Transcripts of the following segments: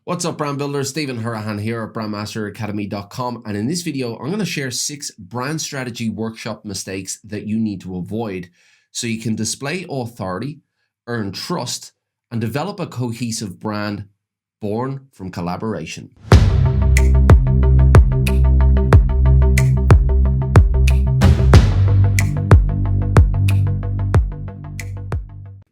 What's up, brand builders? Stephen Hurahan here at BrandMasterAcademy.com, and in this video I'm going to share 6 brand strategy workshop mistakes that you need to avoid so you can display authority, earn trust, and develop a cohesive brand born from collaboration.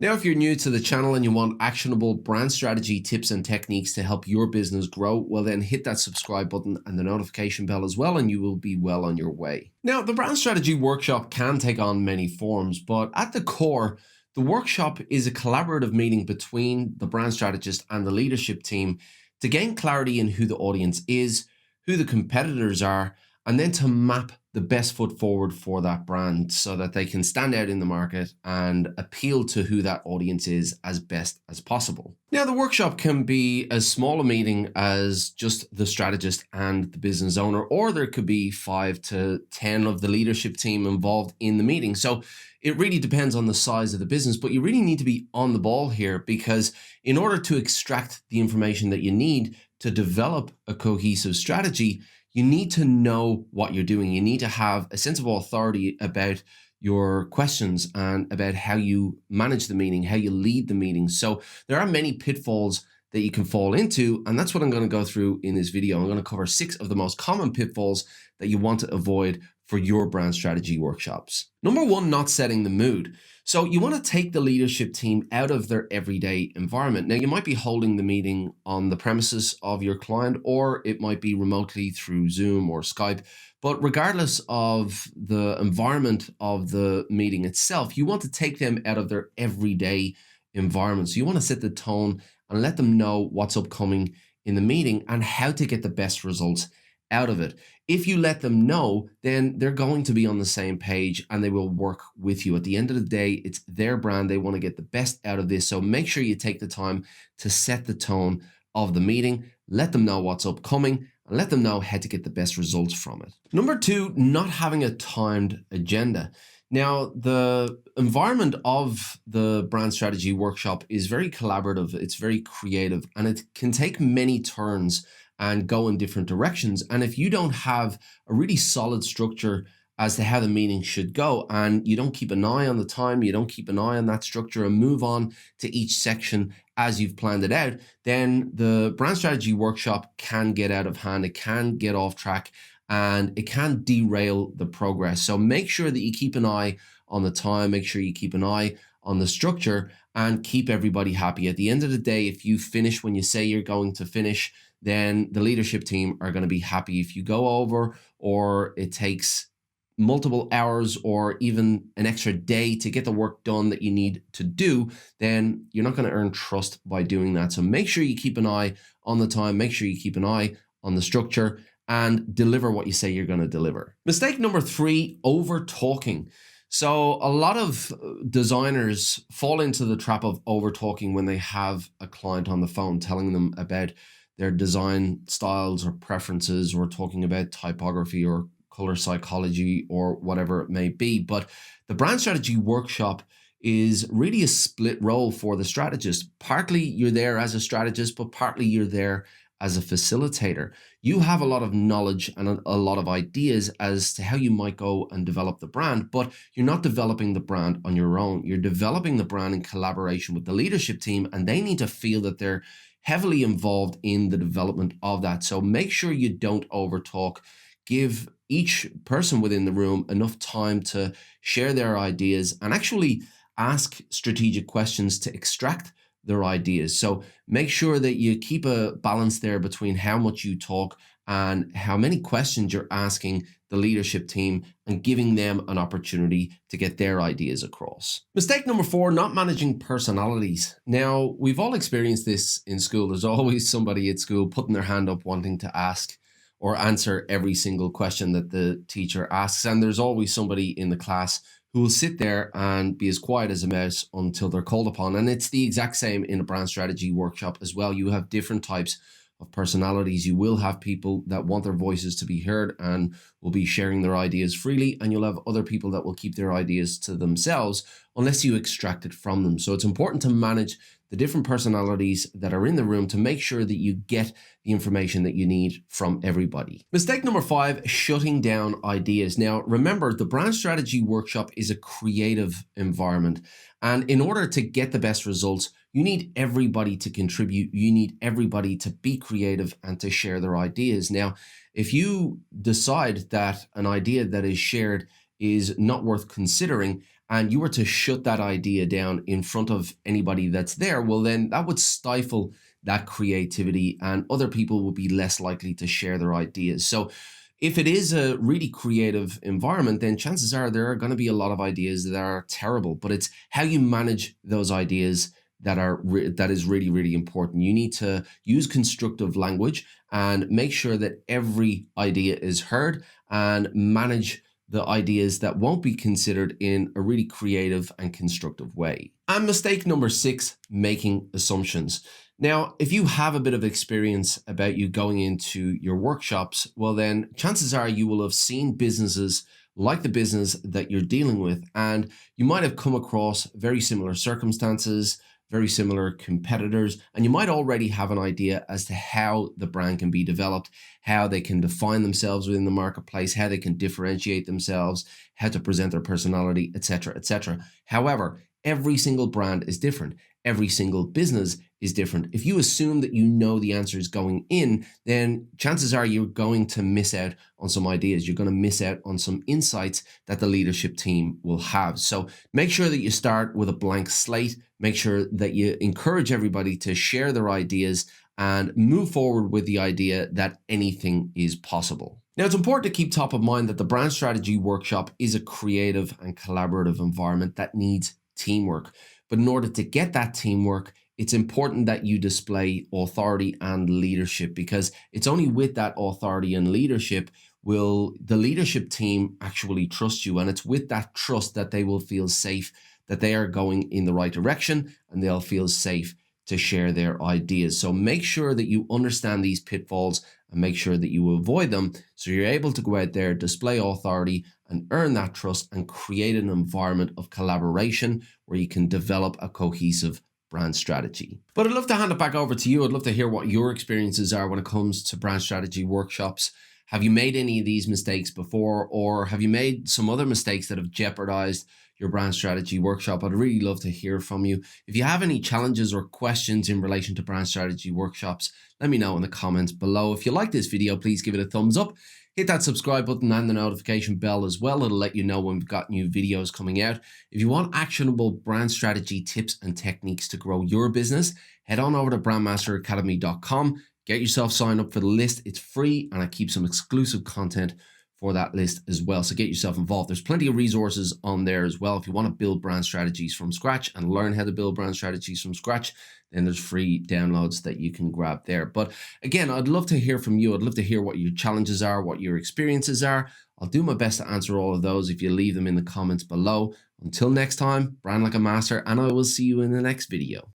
Now, if you're new to the channel and you want actionable brand strategy tips and techniques to help your business grow, well then hit that subscribe button and the notification bell as well, and you will be well on your way. Now, the brand strategy workshop can take on many forms, but at the core, the workshop is a collaborative meeting between the brand strategist and the leadership team to gain clarity in who the audience is, who the competitors are, and then to map the best foot forward for that brand so that they can stand out in the market and appeal to who that audience is as best as possible. Now, the workshop can be as small a meeting as just the strategist and the business owner, or there could be 5 to 10 of the leadership team involved in the meeting. So it really depends on the size of the business, but you really need to be on the ball here, because in order to extract the information that you need to develop a cohesive strategy, you need to know what you're doing. You need to have a sense of authority about your questions and about how you manage the meeting, how you lead the meeting. So there are many pitfalls that you can fall into, and that's what I'm going to go through in this video. I'm going to cover 6 of the most common pitfalls that you want to avoid for your brand strategy workshops. Number 1, not setting the mood. So you want to take the leadership team out of their everyday environment. Now, you might be holding the meeting on the premises of your client, or it might be remotely through Zoom or Skype. But regardless of the environment of the meeting itself, you want to take them out of their everyday environment. So you want to set the tone and let them know what's upcoming in the meeting and how to get the best results out of it. If you let them know, then they're going to be on the same page and they will work with you. At the end of the day, it's their brand. They want to get the best out of this. So make sure you take the time to set the tone of the meeting, let them know what's upcoming, and let them know how to get the best results from it. Number 2, not having a timed agenda. Now, the environment of the brand strategy workshop is very collaborative. It's very creative, and it can take many turns and go in different directions. And if you don't have a really solid structure as to how the meeting should go, and you don't keep an eye on the time, you don't keep an eye on that structure and move on to each section as you've planned it out, then the brand strategy workshop can get out of hand. It can get off track and it can derail the progress. So make sure that you keep an eye on the time, make sure you keep an eye on the structure, and keep everybody happy. At the end of the day, if you finish when you say you're going to finish, then the leadership team are going to be happy. If you go over, or it takes multiple hours or even an extra day to get the work done that you need to do, then you're not going to earn trust by doing that. So make sure you keep an eye on the time, make sure you keep an eye on the structure, and deliver what you say you're going to deliver. Mistake number 3, over talking. So a lot of designers fall into the trap of over talking when they have a client on the phone, telling them about their design styles or preferences, or talking about typography or color psychology or whatever it may be. But the brand strategy workshop is really a split role for the strategist. Partly you're there as a strategist, but partly you're there as a facilitator. You have a lot of knowledge and a lot of ideas as to how you might go and develop the brand, but you're not developing the brand on your own. You're developing the brand in collaboration with the leadership team, and they need to feel that they're heavily involved in the development of that. So make sure you don't overtalk. Give each person within the room enough time to share their ideas and actually ask strategic questions to extract their ideas. So make sure that you keep a balance there between how much you talk and how many questions you're asking the leadership team and giving them an opportunity to get their ideas across. Mistake number 4, not managing personalities. Now, we've all experienced this in school. There's always somebody at school putting their hand up wanting to ask or answer every single question that the teacher asks. And there's always somebody in the class who will sit there and be as quiet as a mouse until they're called upon. And it's the exact same in a brand strategy workshop as well. You have different types of personalities. You will have people that want their voices to be heard and will be sharing their ideas freely, and you'll have other people that will keep their ideas to themselves unless you extract it from them. So it's important to manage the different personalities that are in the room to make sure that you get the information that you need from everybody. Mistake number 5, shutting down ideas. Now, remember, the brand strategy workshop is a creative environment. And in order to get the best results, you need everybody to contribute. You need everybody to be creative and to share their ideas. Now, if you decide that an idea that is shared is not worth considering, and you were to shut that idea down in front of anybody that's there, well, then that would stifle that creativity and other people will be less likely to share their ideas. So if it is a really creative environment, then chances are there are going to be a lot of ideas that are terrible, but it's how you manage those ideas that is really, really important. You need to use constructive language and make sure that every idea is heard and manage the ideas that won't be considered in a really creative and constructive way. And mistake number 6, making assumptions. Now, if you have a bit of experience about you going into your workshops, well then chances are you will have seen businesses like the business that you're dealing with, and you might have come across very similar circumstances, very similar competitors, and you might already have an idea as to how the brand can be developed, how they can define themselves within the marketplace, how they can differentiate themselves, how to present their personality, etc., etc. However, every single brand is different. Every single business is different. If you assume that you know the answers going in, then chances are you're going to miss out on some ideas. You're going to miss out on some insights that the leadership team will have. So make sure that you start with a blank slate. Make sure that you encourage everybody to share their ideas and move forward with the idea that anything is possible. Now, it's important to keep top of mind that the brand strategy workshop is a creative and collaborative environment that needs teamwork. But in order to get that teamwork, it's important that you display authority and leadership, because it's only with that authority and leadership will the leadership team actually trust you. And it's with that trust that they will feel safe, that they are going in the right direction, and they'll feel safe to share their ideas. So make sure that you understand these pitfalls and make sure that you avoid them so you're able to go out there, display authority and earn that trust and create an environment of collaboration where you can develop a cohesive brand strategy. But I'd love to hand it back over to you. I'd love to hear what your experiences are when it comes to brand strategy workshops. Have you made any of these mistakes before, or have you made some other mistakes that have jeopardized your brand strategy workshop? I'd really love to hear from you. If you have any challenges or questions in relation to brand strategy workshops, let me know in the comments below. If you like this video, please give it a thumbs up. Hit that subscribe button and the notification bell as well. It'll let you know when we've got new videos coming out. If you want actionable brand strategy tips and techniques to grow your business, head on over to BrandMasterAcademy.com. Get yourself signed up for the list. It's free and I keep some exclusive content for that list as well. So get yourself involved. There's plenty of resources on there as well. If you want to build brand strategies from scratch and learn how to build brand strategies from scratch, then there's free downloads that you can grab there. But again, I'd love to hear from you. I'd love to hear what your challenges are, what your experiences are. I'll do my best to answer all of those if you leave them in the comments below. Until next time, brand like a master, and I will see you in the next video.